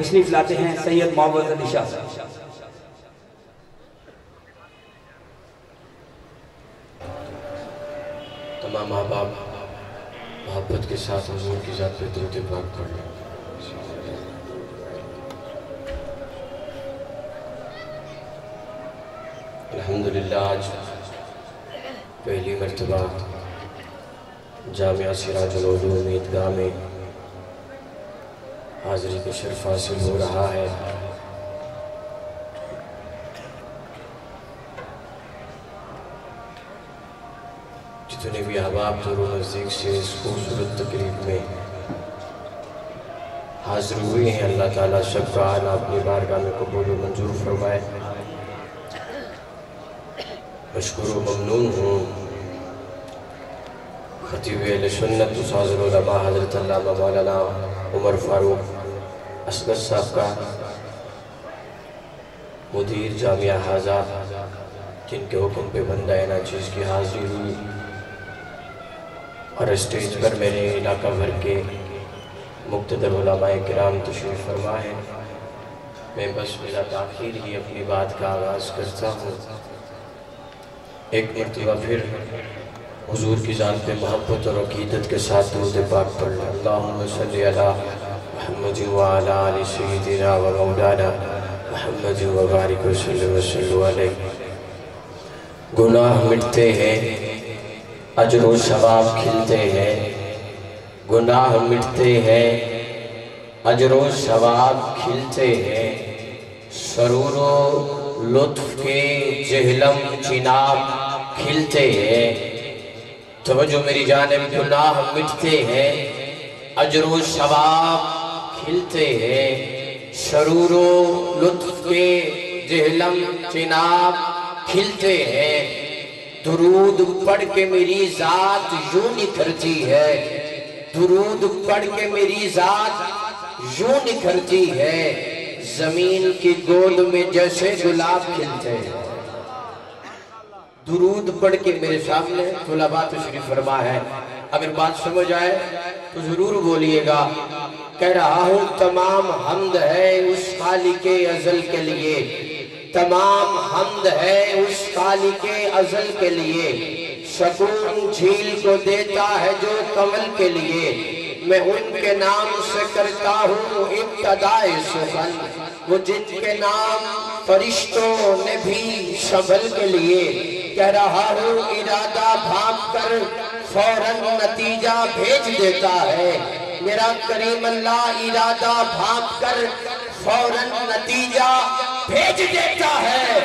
تشریف لاتے ہیں سید معوض علی شاہ صاحب۔ تمام احباب محبت کے ساتھ حضور کی ذات پہ درود پاک پڑھ لیں۔ الحمدللہ آج پہلی مرتبہ جامعہ سراج العلوم عیدگاہ میں حاضری کا شرف حاصل ہو رہا ہے۔ جتنے بھی احباب دور و نزدیک سے اس خوبصورت تقریب میں حاضر ہوئے ہیں، اللہ تعالیٰ سب کا آنا اپنی بارگاہ میں قبول و منظور فرمائے۔ مشکور و ممنون ہوں خطیب اہل سنت استاذ العلماء حضرت علامہ مولانا عمر فاروق اصغر صاحب کا، مدیر جامعہ حاضہ، جن کے حکم پہ بندہ ناچیز کی حاضری ہوئی، اور اسٹیج پر میرے علاقہ بھر کے مقتدر علماء کرام تشریف فرما ہے۔ میں بس بلا تاخیر ہی اپنی بات کا آغاز کرتا ہوں۔ ایک مرتبہ پھر حضور کی ذات پہ محبت اور عقیدت کے ساتھ درود پاک پڑھ لیں۔ اللہم صلی علی محمد وعلی آل سیدنا و مولانا محمد و بارک وسلم علیہ۔ گناہ مٹتے ہیں، اجر و ثواب کھلتے ہیں، گناہ مٹتے ہیں، اجر و ثواب کھلتے ہیں، سرور و لطف کے جہلم چناب کھلتے ہیں۔ توجہ میری جانب، گناہ مٹتے ہیں، اجر و ثواب کھلتے ہیں، سرور و لطف کے جہلم چناب کھلتے ہیں۔ درود پڑھ کے میری ذات یوں نکھرتی ہے، درود پڑھ کے میری ذات یوں نکھرتی ہے، زمین کی گود میں جیسے گلاب کھلتے ہیں۔ درود پڑھ کے میرے سامنے طلباء تشریف فرما ہے، اگر بات سمجھ آئے تو ضرور بولیے گا۔ کہہ رہا ہوں تمام حمد ہے اس خالق ازل کے لیے، تمام حمد ہے اس خالق ازل کے لیے، سکون جھیل کو دیتا ہے جو کمل کے لیے، میں ان کے نام سے کرتا ہوں ابتدائے سخن، وہ جن کے نام فرشتوں نے بھی سنبھل کے لیے۔ کہہ رہا ہوں ارادہ بھانپ کر فوراً نتیجہ بھیج دیتا ہے، میرا کریم اللہ ارادہ بھانپ کر فوراً نتیجہ بھیج دیتا ہے،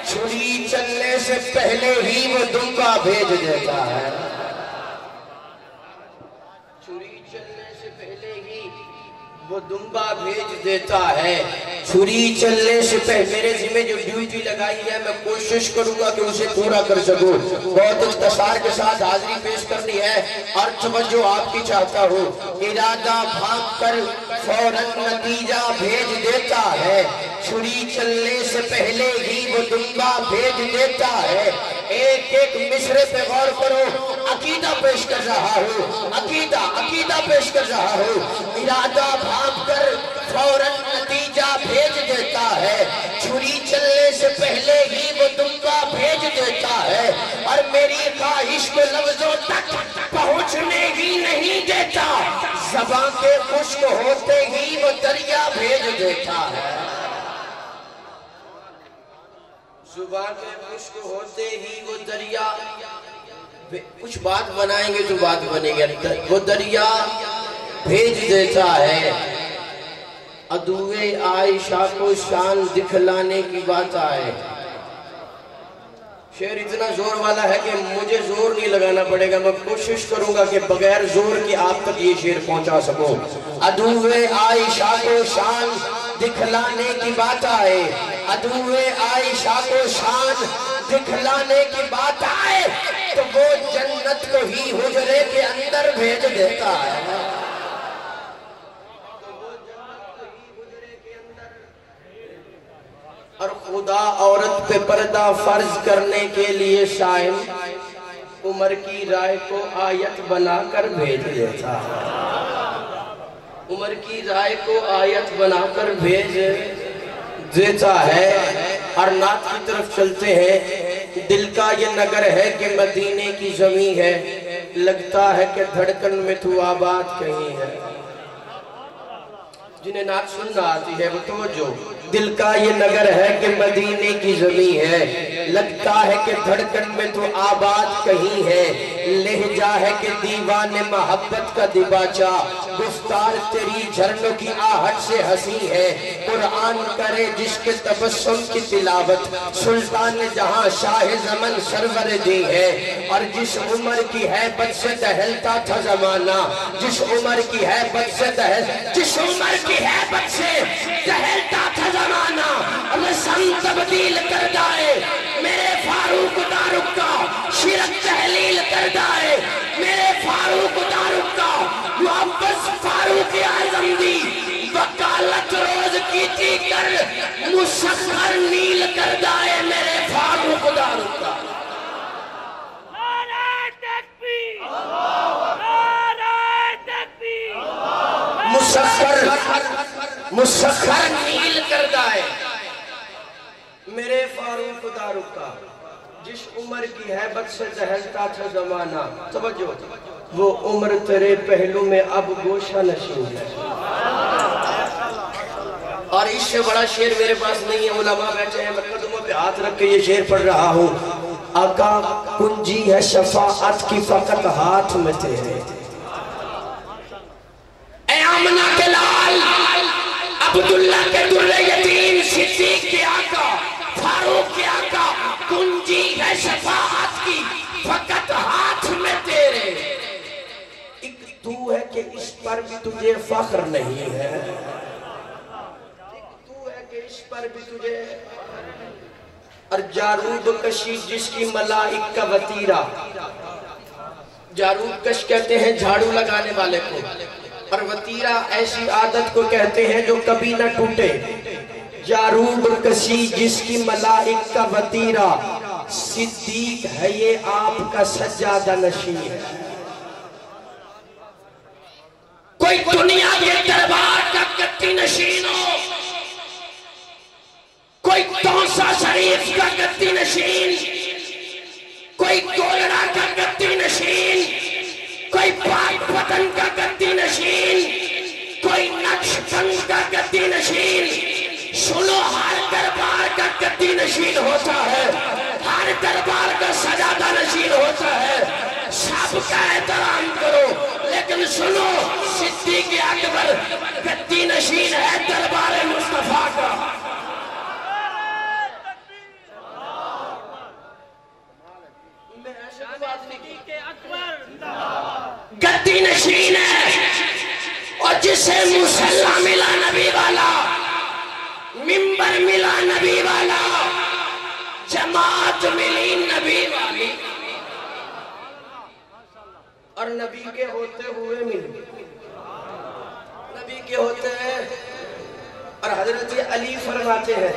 چھری چلنے سے پہلے ہی وہ دنگا بھیج دیتا ہے، چھری چلنے سے پہلے ہی وہ دنگا بھیج دیتا ہے، چھری چلنے سے پہلے میرے ذمہ جو ڈیوٹی لگائی ہے میں کوشش کروں گا کہ اسے پورا کر سکوں، بہت اختصار کے ساتھ حاضری پیش کرنی ہے اور توجہ آپ کی چاہتا ہوں۔ ارادہ بھانپ کر فوراً نتیجہ بھیج دیتا ہے، چھری چلنے سے پہلے ہی وہ دنگا بھیج دیتا ہے۔ ایک ایک مصرے پہ غور کرو، عقیدہ پیش کر رہا ہوں، عقیدہ پیش کر رہا ہوں۔ ارادہ بھانپ کر فوراً نتیجہ بھیج دیتا ہے، چھری چلنے سے پہلے ہی وہ دنگا بھیج دیتا ہے، اور میری خواہش کو لفظوں تک پہنچنے ہی نہیں دیتا، زبان کے خشک ہوتے ہی وہ دریا بھیج دیتا ہے، زبان کے خشک ہوتے ہی وہ دریا، کچھ بات بنائیں گے تو بات بنے گی، وہ دریا بھیج دیتا ہے۔ عدوِ عائشہ کو شان دکھلانے کی بات آئے، شعر اتنا زور والا ہے کہ مجھے زور نہیں لگانا پڑے گا، میں کوشش کروں گا کہ بغیر زور کی آپ تک یہ شعر پہنچا سکوں۔ عدوِ عائشہ کو شان دکھلانے کی بات آئے، عدوِ عائشہ کو شان دکھلانے کی بات آئے، تو وہ جنت کو ہی حجرے کے اندر بھیج دیتا ہے، اور خدا عورت پہ پردہ فرض کرنے کے لیے شائم عمر کی رائے کو آیت بنا کر بھیج دیتا ہے۔ عمر کی رائے کو آیت بنا کر بھیج دیتا ہے اور نعت کی طرف چلتے ہیں۔ دل کا یہ نگر ہے کہ مدینے کی زمین ہے، لگتا ہے کہ دھڑکن میں تو آباد کہیں ہے۔ جنہیں نعت سننا آتی ہے وہ توجہ۔ دل کا یہ نگر ہے کہ مدینے کی زمین ہے، لگتا ہے کہ دھڑکن میں تو آباد کہیں ہے۔ لہجہ ہے کہ دیوان محبت کا دباچہ، گفتار تیری جھرنوں کی آہٹ سے ہنسی ہے۔ قرآن کرے جس کے تبسم کی تلاوت، سلطان جہاں شاہ زمن سرور دی ہے۔ اور جس عمر کی حیبت سے دہلتا تھا زمانہ، جس عمر کی حیبت سے دہلتا تھا زمانہ، رسم تبدیل کر دائے میرے فاروق دارک کا، شرک تحلیل کر دائے میرے فاروق دارک کا۔ محبت فاروق اعظم دی وکالت روز کی تھی کر، مسخر نیل کر دائے میرے فاروق دارک کا۔ مسخر نیل کر دائے میرے فاروق دارک کا، جس عمر کی حیبت سے دہلتا تھا زمانہ۔ توجہ، وہ عمر تیرے پہلو میں اب گوشہ نشین ہے۔ اور اس سے بڑا شعر میرے پاس نہیں ہے، علماء بیٹھے ہیں، میں قدموں پہ ہاتھ رکھ کے یہ شعر پڑھ رہا ہوں۔ آقا کنجی ہے شفاعت کی فقط ہاتھ میں تیرے، اے آمنہ کے لال، عبداللہ کے در یتیم، صدیق کے آقا، فاروق کے آقا، کنجی ہے شفاعت کی فقط ہاتھ میں تیرے۔ ایک تو ہے کہ اس پر بھی تجھے فخر نہیں ہے، ایک تو ہے کہ اس پر بھی تجھے، اور جارود کشی جس کی ملائک کا وطیرہ، جارود کش کہتے ہیں جھاڑو لگانے والے کو، اور وطیرہ ایسی عادت کو کہتے ہیں جو کبھی نہ ٹوٹے۔ جارود کشی جس کی ملائک کا وطیرہ، صدیق ہے یہ آپ کا سجادہ نشین ہے۔ کوئی دنیا کے دربار کا گدی نشین ہو، کوئی توسا شریف کا گدی نشین، کوئی گولڑا کا گدی نشین، کوئی پاک پتن کا گدی نشین، کوئی نقش بند کا گدی نشین۔ سنو، ہر دربار کا گدی نشین ہوتا ہے، ہر دربار کا سجادہ نشین ہوتا ہے، سب کا احترام کرو، لیکن سنو، صدیق اکبر گدی نشین ہے دربار مصطفیٰ کا۔ گدی نشین ہے، اور جسے مصلی ملا نبی والا، منبر ملا نبی والا، جماعت ملی نبی والی، اور نبی کے ہوتے ہوئے ملی، نبی کے ہوتے ہیں۔ اور حضرت علی فرماتے ہیں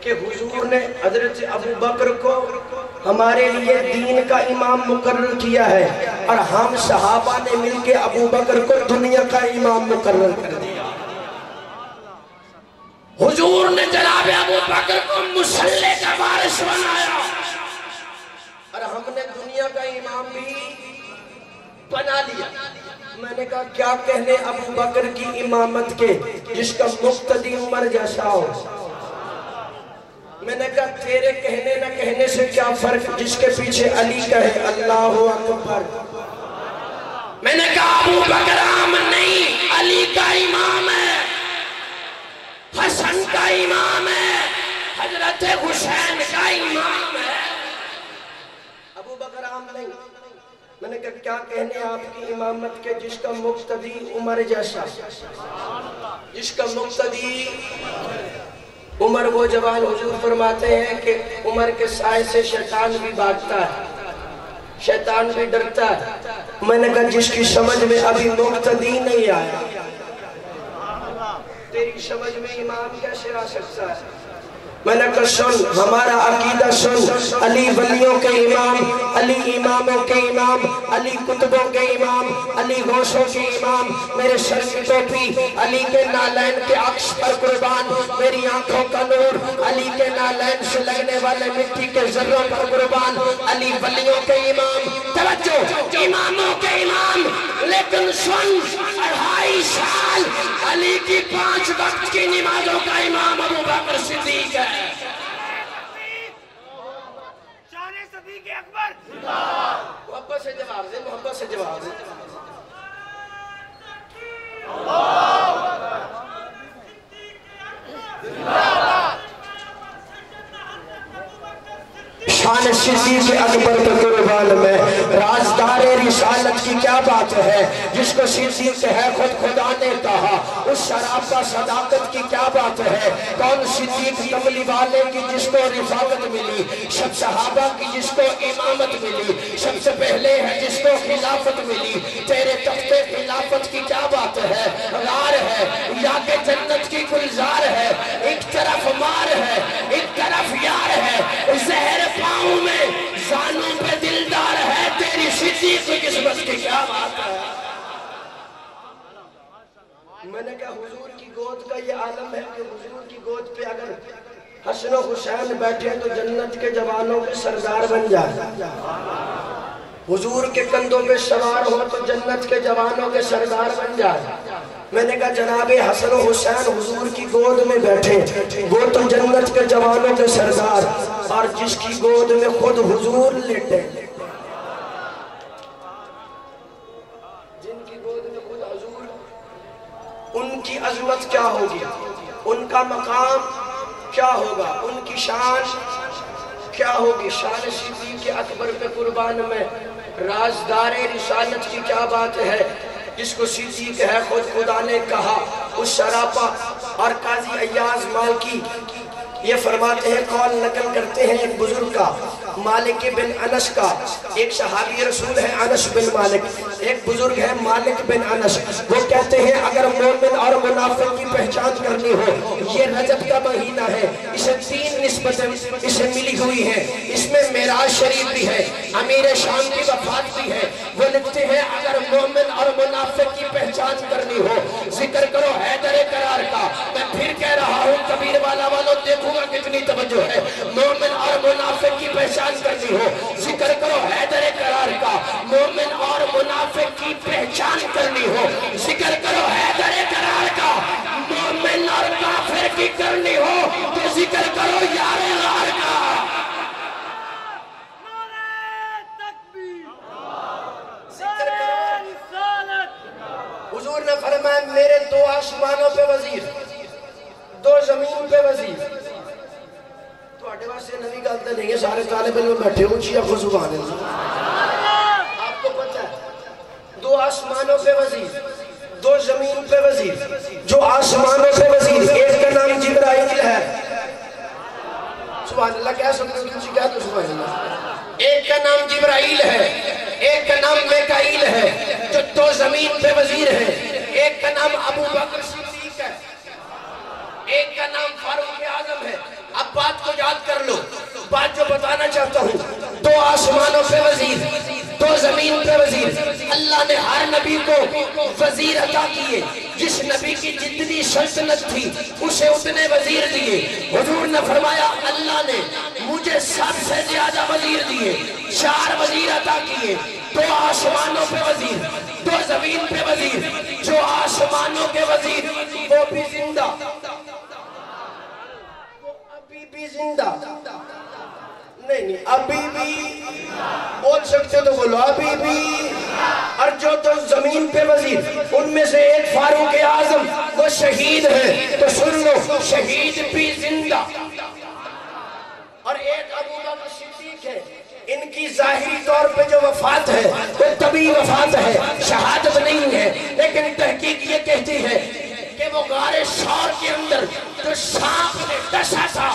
کہ حضور نے حضرت ابو بکر کو ہمارے لیے دین کا امام مقرر کیا ہے، اور ہم صحابہ نے مل کے ابو بکر کو دنیا کا امام مقرر کر دیا۔ حضور نے جناب ابو بکر کو مصلی کا وارث بنایا، اور ہم نے دنیا کا امام بھی بنا لیا۔ میں نے کہا کیا کہنے ابو بکر کی امامت کے جس کا مقتدی عمر جیسا ہو؟ میں نے کہا تیرے کہنے نہ کہنے سے کیا فرق جس کے پیچھے علی کہے اللہ اکبر۔ میں نے کہا ابو بکر عام نہیں، علی کا امام ہے، حسن کا امام ہے، حضرت حسین کا امام ہے، ابو بکر عام نہیں۔ میں نے کہا کیا کہنے آپ کی امامت کے جس کا مقتدی عمر جیسا، جس کا مقتدی عمر وہ جوان۔ حضور فرماتے ہیں کہ عمر کے سائے سے شیطان بھی بھاگتا ہے، شیطان بھی ڈرتا ہے۔ میں نے کہا جس کی سمجھ میں ابھی مقتدی نہیں آیا، تیری سمجھ میں امام کیسے آ سکتا ہے؟ میں نے کہا سن ہمارا عقیدہ سن، علی ولیوں کے امام، علی اماموں کے امام، علی کتبوں کے امام، علی غوثوں کے امام، میرے سر کی ٹوپی علی کے نالین کے عکس پر قربان، میری آنکھوں کا نور علی کے نالین سے لگنے والے مٹی کے ذروں پر قربان، علی ولیوں کے امام، توجہ اماموں کے امام، لیکن سن 2.5 سال علی کی 5 وقت کی نمازوں کا امام ابو بکر صدیق ہے۔ شان صدیق اکبر، محبت سے جواب دے، محبت سے جواب دے۔ شان صدیق اکبر کے قربان میں رازدار رسالت کی کیا بات ہے، جس کو صدیق ہے خود خدا نے کہا، اس شرافہ صداقت کی کیا بات ہے، کون صدیق کملی والے کی جس کو رفاقت ملی، سب صحابہ کی جس کو امامت ملی، سب سے پہلے ہے جس کو خلافت ملی، تیرے تخت خلافت کی کیا بات ہے، غار ہے یا کہ جنت کی گلزار ہے، ایک طرف مار ہے ایک طرف یار ہے، زہر پاؤں میں زانوں پہ دلدار ہے، تیری صدیق کی قسمت کی کیا بات ہے۔ میں نے کہا حضور کی گود کا یہ عالم ہے کہ حضور کی گود پہ اگر حسن و حسین بیٹھے تو جنت کے جوانوں کے سردار بن جائے، حضور کے کندھوں پہ سوار ہو تو جنت کے جوانوں کے سردار بن جائے۔ میں نے کہا جناب حسن و حسین حضور کی گود میں بیٹھے، وہ تو جنت کے جوانوں کے سردار، اور جس کی گود میں خود حضور لیٹے، جن کی گود میں خود حضور، ان کی عظمت کیا ہوگی، ان کا مقام کیا ہوگا، ان کی شان کیا ہوگی۔ شان صدیق اکبر پہ قربان میں رازدار رسالت کی کیا بات ہے، جس کو صدیق ہے خود خدا نے کہا، اس شرافہ۔ اور قاضی ایاز مالکی یہ فرماتے ہیں، قول نقل کرتے ہیں ایک بزرگ کا، مالک بن انس کا، ایک صحابی رسول ہے انس بن مالک، ایک بزرگ ہے مالک بن انس، وہ کہتے ہیں اگر مومن اور منافق کی پہچان کرنی ہو، یہ رجب کا مہینہ ہے، اسے 3 نسبتیں اسے ملی ہوئی ہیں، اس میں معراج شریف بھی ہے، امیر شام کی وفات بھی ہے۔ وہ لکھتے ہیں اگر مومن اور منافق کی پہچان کرنی ہو، ذکر کرو حیدر قرار کا۔ میں پھر کہہ رہا ہوں کبیر والا والوں دیکھوں گا کتنی توجہ ہے، مومن اور منافق کی پہچان کرنی ہو، ذکر کرو حیدر قرار کا۔ مومن اور منافق کی پہچان کرنی ہو، ذکر کرو حیدر قرار کا۔ مومن اور کافر کی کرنی ہو تو ذکر کرو یار غار کا۔ حضور نے فرمایا میرے 2 آسمانوں پہ وزیر، 2 زمین پہ وزیر۔ تو اٹھے واسے نبی گالتے نہیں ہے، سارے طالب علم بیٹھے ہوں چیئے خود سبحان اللہ۔ آپ کو پتہ ہے 2 آسمانوں پہ وزیر، 2 زمین پہ وزیر۔ جو آسمانوں پہ وزیر، ایک کا نام جبرائیل ہے، سبحان اللہ کہہ سکتے ہیں کسی کہہ تو سبحان اللہ۔ ایک کا نام جبرائیل ہے، ایک کا نام میکائیل ہے، جو 2 زمین پہ وزیر ہیں۔ ایک کا نام ابو بکر صدیق ہے، ایک کا نام فاروق اعظم ہے۔ اب بات کو یاد کر لو، بات جو بتانا چاہتا ہوں، 2 آسمانوں پہ وزیر، 2 زمین پہ وزیر۔ اللہ نے ہر نبی کو وزیر عطا کیے، جس نبی کی جتنی سلطنت تھی اسے اتنے وزیر دیے۔ حضور نے فرمایا اللہ نے مجھے سب سے زیادہ وزیر دیے، 4 وزیر عطا کیے، 2 آسمانوں پہ وزیر، 2 زمین پہ وزیر۔ جو آسمانوں کے وزیر وہ بھی زندہ، وہ ابھی بھی زندہ، نہیں ابھی بھی بول سکتے تو بولو ابھی بھی۔ اور جو 2 زمین پہ وزیر ان میں سے ایک فاروق اعظم وہ شہید ہے، تو سن لو شہید بھی زندہ۔ اور ایک ابو بکر صدیق ہے، ان کی ظاہری طور پہ جو وفات ہے وہ طبی وفات ہے، شہادت نہیں ہے، لیکن تحقیق یہ کہتی ہے کہ وہ غار ثور کے اندر جو سانپ نے ڈسا تھا،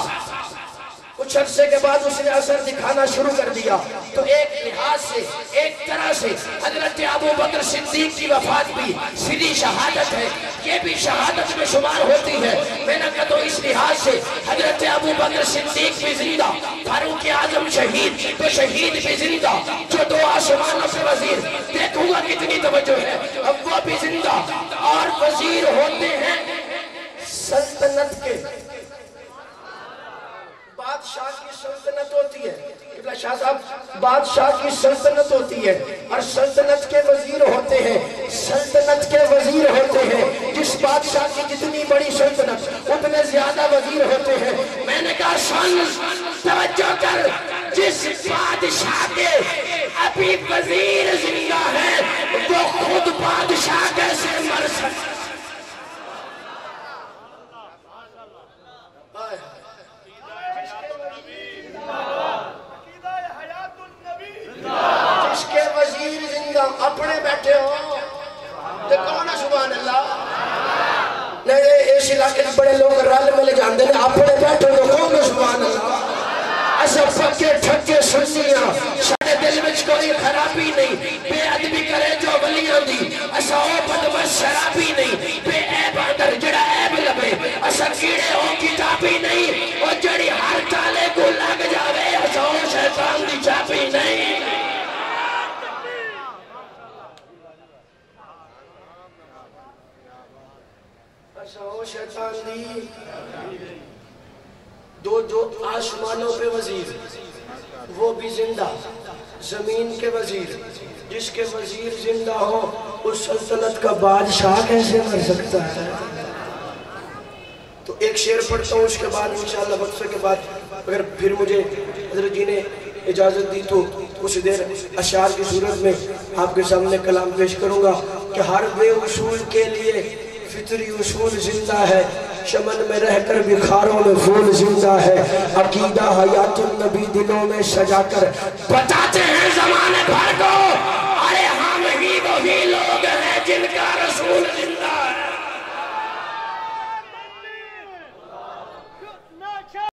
کچھ عرصے کے بعد اس نے اثر دکھانا شروع کر دیا۔ تو ایک لحاظ سے ایک طرح سے حضرت ابو بکر صدیق کی وفات بھی سیدھی شہادت ہے، یہ بھی شہادت میں شمار ہوتی ہے۔ میں نے کہا تو اس لحاظ سے حضرت ابو ابو بکر صدیق بھی زندہ، فاروق اعظم شہید تو شہید بھی زندہ، جو دو آسمانوں پہ وزیر، دیکھوں گا کتنی توجہ ہے، اب وہ بھی زندہ، اور وزیر ہوتے ہیں سلطنت کے، بادشاہ کی سلطنت ہوتی ہے، شاہ صاحب بادشاہ کی سلطنت ہوتی ہے اور سلطنت کے وزیر ہوتے ہیں، سلطنت کے وزیر ہوتے ہیں، جس بادشاہ کی جتنی بڑی سلطنت اتنے زیادہ وزیر ہوتے ہیں۔ میں نے کہا سن توجہ کر، جس بادشاہ کے ابھی وزیر زندہ ہے وہ خود بادشاہ کیسے مر سکتا؟ جس کے وزیر زندہ اپنے بیٹھے ہو تو کون ہے سبحان اللہ؟ نہیں اس علاقے میں بڑے لوگ رل مل جاندے ہیں، اپنے بیٹھے تو کون ہے سبحان اللہ؟ ایسا پکے ٹھکے سنیاں سارے دل میں کوئی خرابی نہیں، بے ادبی کرے جو ولیاں دی، ایسا او بدمش شرابی نہیں، بے عیب اندر جڑا عیب لبے، ایسا کیڑے ہو کتابی نہیں، اور جڑی ہر تالے کو لگ جاوے، ایسا او شیطان دی چاپی نہیں۔ ایسا او شیطان دی دو آسمانوں پہ وزیر، وہ بھی زندہ، زمین کے وزیر، جس کے وزیر زندہ ہو اس سلطنت کا بادشاہ کیسے مر سکتا ہے؟ تو ایک شعر پڑھتا ہوں، اس کے بعد انشاءاللہ وقفے کے بعد اگر پھر مجھے حضرت جی نے اجازت دی تو کچھ دیر اشعار کی صورت میں آپ کے سامنے کلام پیش کروں گا کہ ہر بے اصول کے لیے فطری اصول زندہ ہے، چمن میں رہ کر بخاروں میں پھول زندہ ہے، عقیدہ حیات النبی دلوں میں سجا کر بتاتے ہیں زمانے بھر کو، ارے ہم ہی وہی لوگ ہیں جن کا رسول زندہ